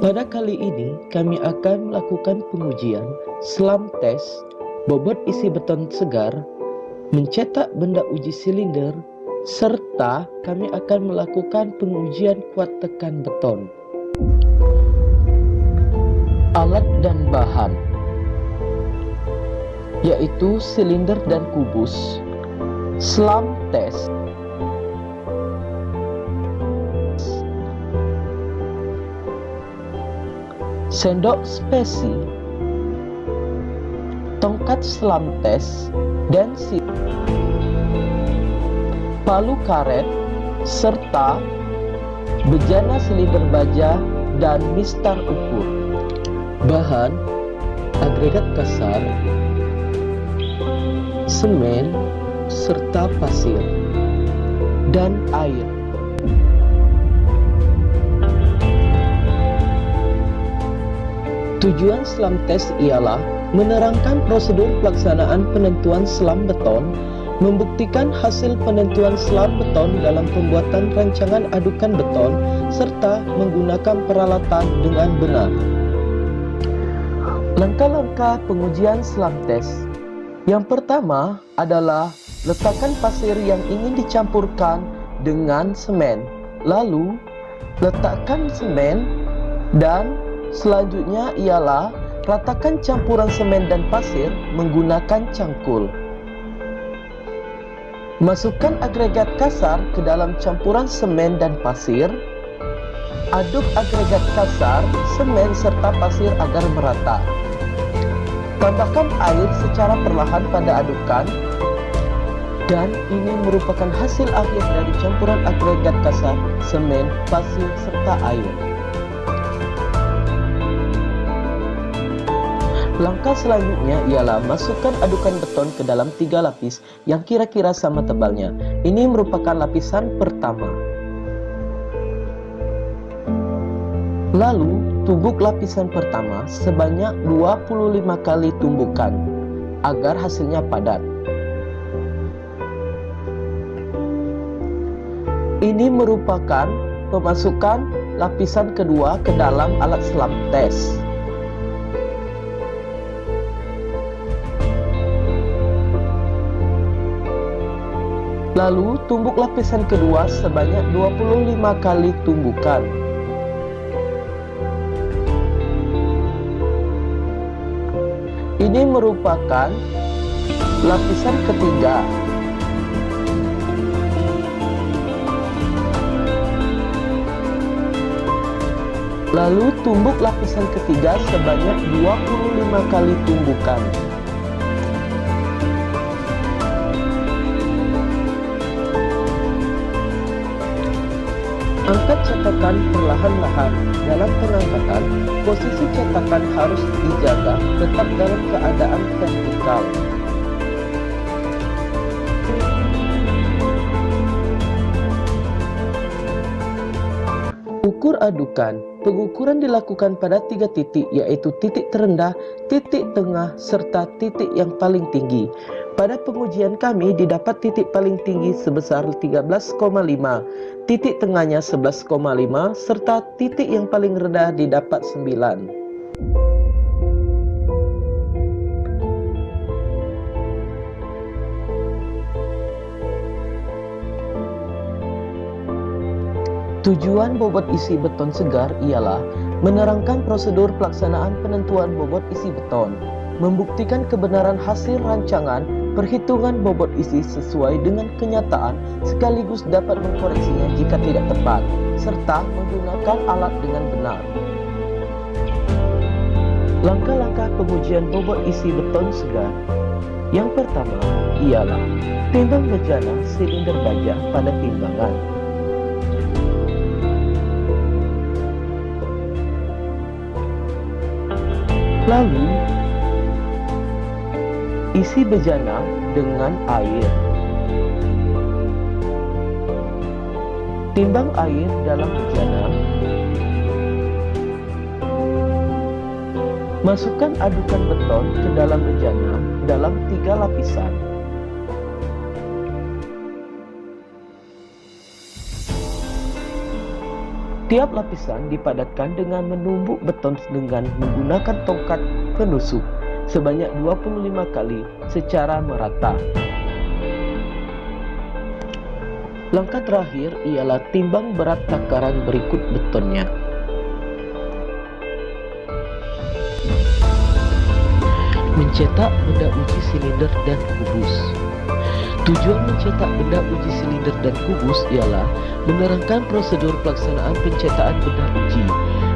Pada kali ini, kami akan melakukan pengujian SLAM test, bobot isi beton segar, mencetak benda uji silinder, serta kami akan melakukan pengujian kuat tekan beton. Alat dan bahan yaitu silinder dan kubus, SLAM test, sendok spesi, tongkat SLAM test, dan palu karet, serta bejana silinder baja dan mistar ukur. Bahan: agregat kasar, semen serta pasir, dan air. Tujuan SLAM test ialah menerangkan prosedur pelaksanaan penentuan SLAM beton, membuktikan hasil penentuan SLAM beton dalam pembuatan rancangan adukan beton, serta menggunakan peralatan dengan benar. Langkah-langkah pengujian SLAM test. Yang pertama adalah letakkan pasir yang ingin dicampurkan dengan semen. Lalu, letakkan semen dan selanjutnya ialah ratakan campuran semen dan pasir menggunakan cangkul. Masukkan agregat kasar ke dalam campuran semen dan pasir. Aduk agregat kasar, semen serta pasir agar merata. Tambahkan air secara perlahan pada adukan, dan ini merupakan hasil akhir dari campuran agregat kasar, semen, pasir, serta air. Langkah selanjutnya ialah masukkan adukan beton ke dalam 3 lapis yang kira-kira sama tebalnya. Ini merupakan lapisan pertama. Lalu, tumbuk lapisan pertama sebanyak 25 kali tumbukan agar hasilnya padat. Ini merupakan pemasukan lapisan kedua ke dalam alat SLAM test. Lalu, tumbuk lapisan kedua sebanyak 25 kali tumbukan. Ini merupakan lapisan ketiga. Lalu, tumbuk lapisan ketiga sebanyak 25 kali tumbukan. Angkat cetakan perlahan-lahan. Dalam pengangkatan, posisi cetakan harus dijaga tetap dalam keadaan vertikal. Ukur adukan. Pengukuran dilakukan pada 3 titik, yaitu titik terendah, titik tengah, serta titik yang paling tinggi. Pada pengujian kami didapat titik paling tinggi sebesar 13,5, titik tengahnya 11,5, serta titik yang paling rendah didapat 9. Tujuan bobot isi beton segar ialah menerangkan prosedur pelaksanaan penentuan bobot isi beton, membuktikan kebenaran hasil rancangan perhitungan bobot isi sesuai dengan kenyataan, sekaligus dapat mengkoreksinya jika tidak tepat, serta menggunakan alat dengan benar. Langkah-langkah pengujian bobot isi beton segar. Yang pertama ialah timbang bejana silinder baja pada timbangan. Lalu, isi bejana dengan air. Timbang air dalam bejana. Masukkan adukan beton ke dalam bejana dalam 3 lapisan. Tiap lapisan dipadatkan dengan menumbuk beton dengan menggunakan tongkat penusuk sebanyak 25 kali secara merata. Langkah terakhir ialah timbang berat takaran berikut betonnya. Mencetak benda uji silinder dan kubus. Tujuan mencetak benda uji silinder dan kubus ialah menerangkan prosedur pelaksanaan pencetakan benda uji,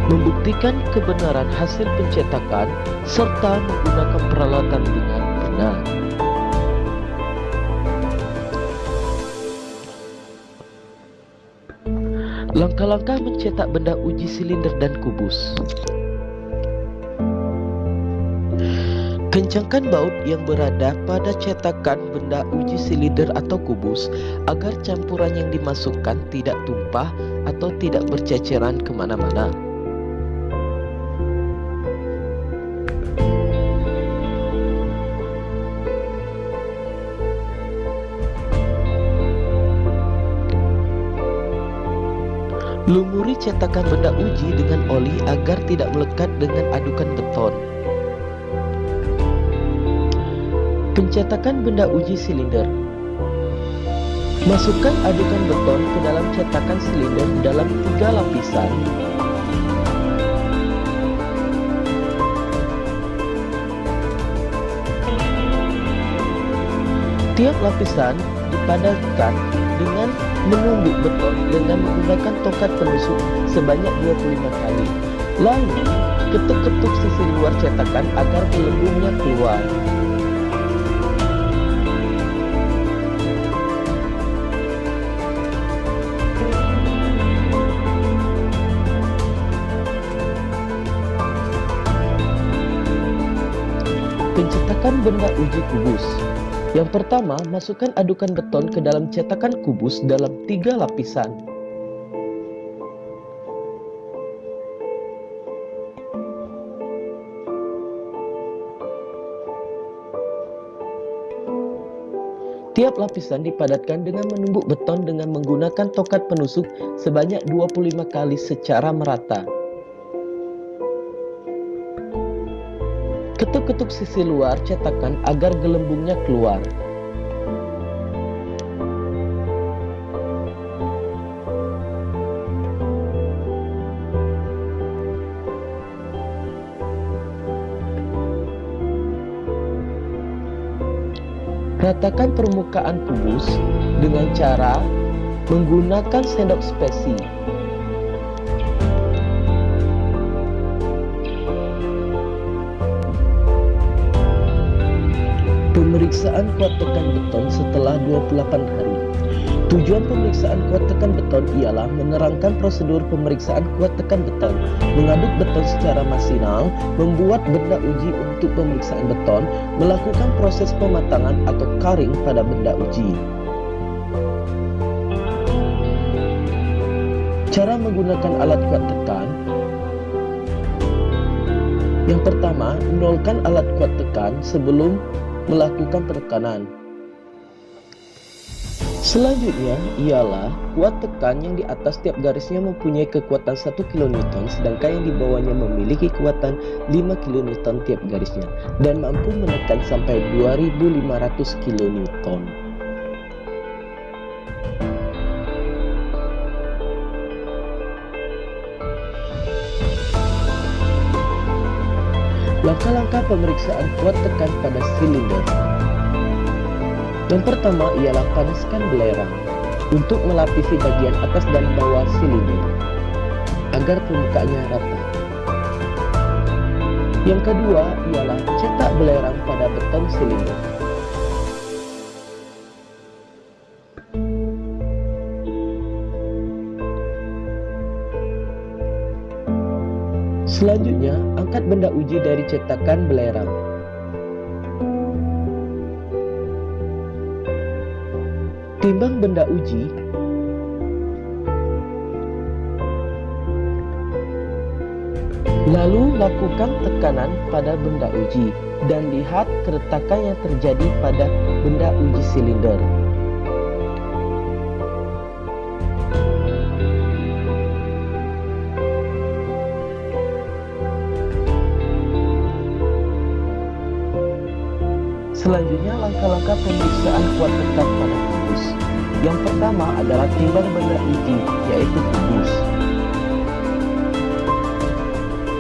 membuktikan kebenaran hasil pencetakan, serta menggunakan peralatan dengan benar. Langkah-langkah mencetak benda uji silinder dan kubus. Kencangkan baut yang berada pada cetakan benda uji silinder atau kubus agar campuran yang dimasukkan tidak tumpah atau tidak berceceran kemana-mana. Lumuri cetakan benda uji dengan oli agar tidak melekat dengan adukan beton. Pencetakan benda uji silinder. Masukkan adukan beton ke dalam cetakan silinder dalam 3 lapisan. Tiap lapisan dipadatkan dengan menumbuk beton dengan menggunakan tongkat penusuk sebanyak 25 kali. Lalu, ketuk-ketuk sisi luar cetakan agar gelembungnya keluar. Pencetakan benda uji kubus. Yang pertama, masukkan adukan beton ke dalam cetakan kubus dalam 3 lapisan. Tiap lapisan dipadatkan dengan menumbuk beton dengan menggunakan tongkat penusuk sebanyak 25 kali secara merata. Ketuk-ketuk sisi luar cetakan agar gelembungnya keluar. Ratakan permukaan kubus dengan cara menggunakan sendok spesi. Pemeriksaan kuat tekan beton setelah 28 hari. Tujuan pemeriksaan kuat tekan beton ialah menerangkan prosedur pemeriksaan kuat tekan beton, mengaduk beton secara masinal, membuat benda uji untuk pemeriksaan beton, melakukan proses pematangan atau curing pada benda uji. Cara menggunakan alat kuat tekan. Yang pertama, nolkan alat kuat tekan sebelum melakukan penekanan. Selanjutnya ialah kuat tekan yang di atas tiap garisnya mempunyai kekuatan 1 kN, sedangkan yang di bawahnya memiliki kekuatan 5 kN tiap garisnya dan mampu menekan sampai 2500 kN. Langkah-langkah pemeriksaan kuat tekan pada silinder. Yang pertama ialah panaskan belerang untuk melapisi bagian atas dan bawah silinder agar permukaannya rata. Yang kedua ialah cetak belerang pada beton silinder. Selanjutnya, angkat benda uji dari cetakan belerang. Timbang benda uji. Lalu lakukan tekanan pada benda uji dan lihat keretakan yang terjadi pada benda uji silinder. Selanjutnya langkah-langkah pemeriksaan kuat tekan pada kubus. Yang pertama adalah timbang benda uji, yaitu kubus.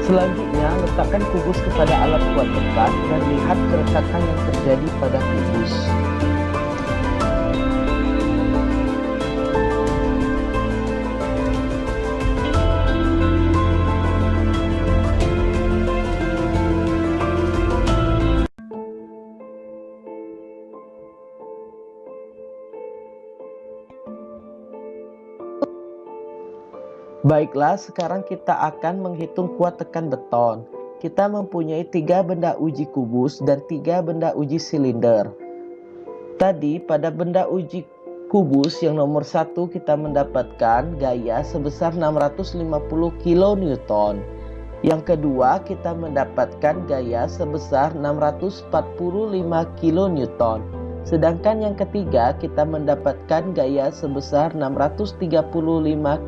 Selanjutnya, letakkan kubus kepada alat kuat tekan dan lihat keretakan yang terjadi pada kubus. Baiklah, sekarang kita akan menghitung kuat tekan beton. Kita mempunyai 3 benda uji kubus dan 3 benda uji silinder. Tadi pada benda uji kubus yang nomor 1 kita mendapatkan gaya sebesar 650 kN. Yang kedua kita mendapatkan gaya sebesar 645 kN. Sedangkan yang ketiga kita mendapatkan gaya sebesar 635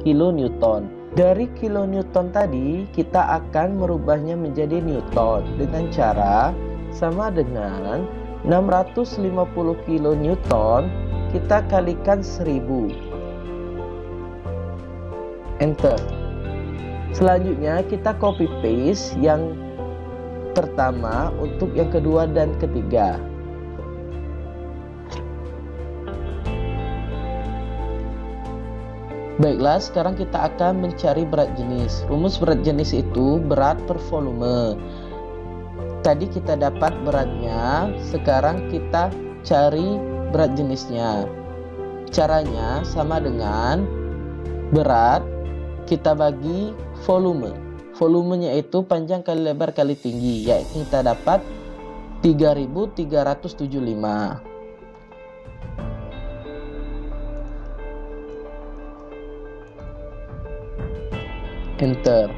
kN. Dari kilonewton tadi kita akan merubahnya menjadi newton dengan cara sama dengan 650 kN kita kalikan 1000. Enter. Selanjutnya kita copy paste yang pertama untuk yang kedua dan ketiga. Baiklah, sekarang kita akan mencari berat jenis. Rumus berat jenis itu berat per volume. Tadi kita dapat beratnya, sekarang kita cari berat jenisnya. Caranya sama dengan berat kita bagi volume. Volumenya itu panjang kali lebar kali tinggi, yaitu kita dapat 3375. Enter.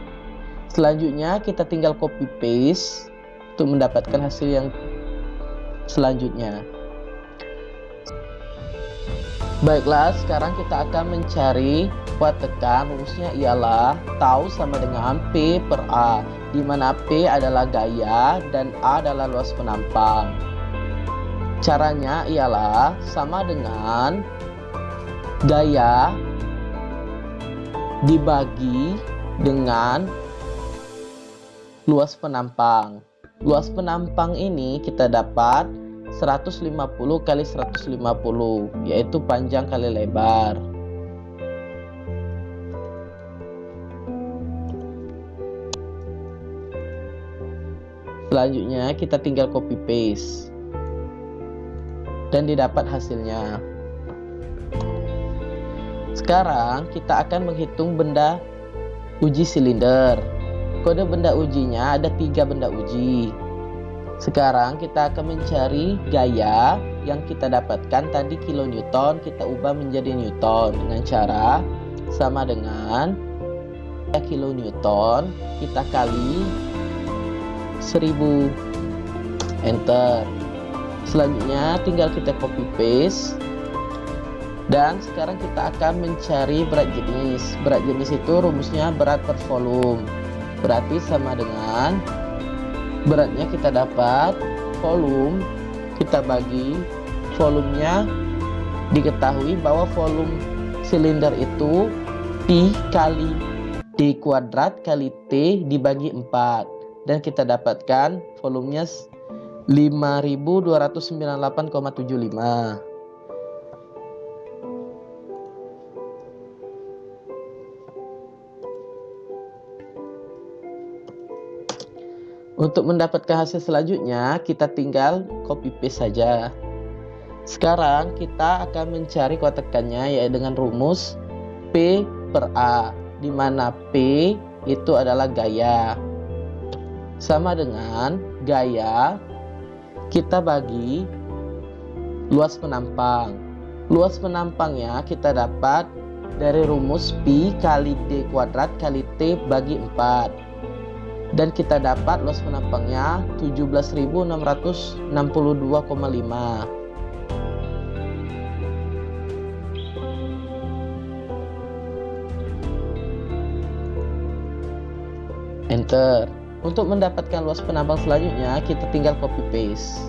Selanjutnya kita tinggal copy paste untuk mendapatkan hasil yang selanjutnya. Baiklah, sekarang kita akan mencari kuat tekan. Rumusnya ialah tau sama dengan P per A, di mana P adalah gaya dan A adalah luas penampang. Caranya ialah sama dengan gaya dibagi dengan luas penampang. Luas penampang ini kita dapat 150 kali 150, yaitu panjang kali lebar. Selanjutnya kita tinggal copy paste dan didapat hasilnya. Sekarang kita akan menghitung benda uji silinder. Kode benda ujinya ada 3 benda uji. Sekarang kita akan mencari gaya yang kita dapatkan tadi kilonewton, kita ubah menjadi newton dengan cara sama dengan kilonewton kita kali 1000. Enter. Selanjutnya tinggal kita copy paste. Dan sekarang kita akan mencari berat jenis. Berat jenis itu rumusnya berat per volume. Berarti sama dengan beratnya kita dapat volume, kita bagi volumenya, diketahui bahwa volume silinder itu Pi kali D kuadrat kali T dibagi 4. Dan kita dapatkan volumenya 5298,75. Untuk mendapatkan hasil selanjutnya, kita tinggal copy paste saja. Sekarang kita akan mencari kuat tekannya, yaitu dengan rumus P per A, di mana P itu adalah gaya. Sama dengan gaya kita bagi luas penampang. Luas penampangnya kita dapat dari rumus Pi kali D kuadrat kali T bagi 4. Dan kita dapat luas penampangnya 17.662,5. Enter. Untuk mendapatkan luas penampang selanjutnya kita tinggal copy paste.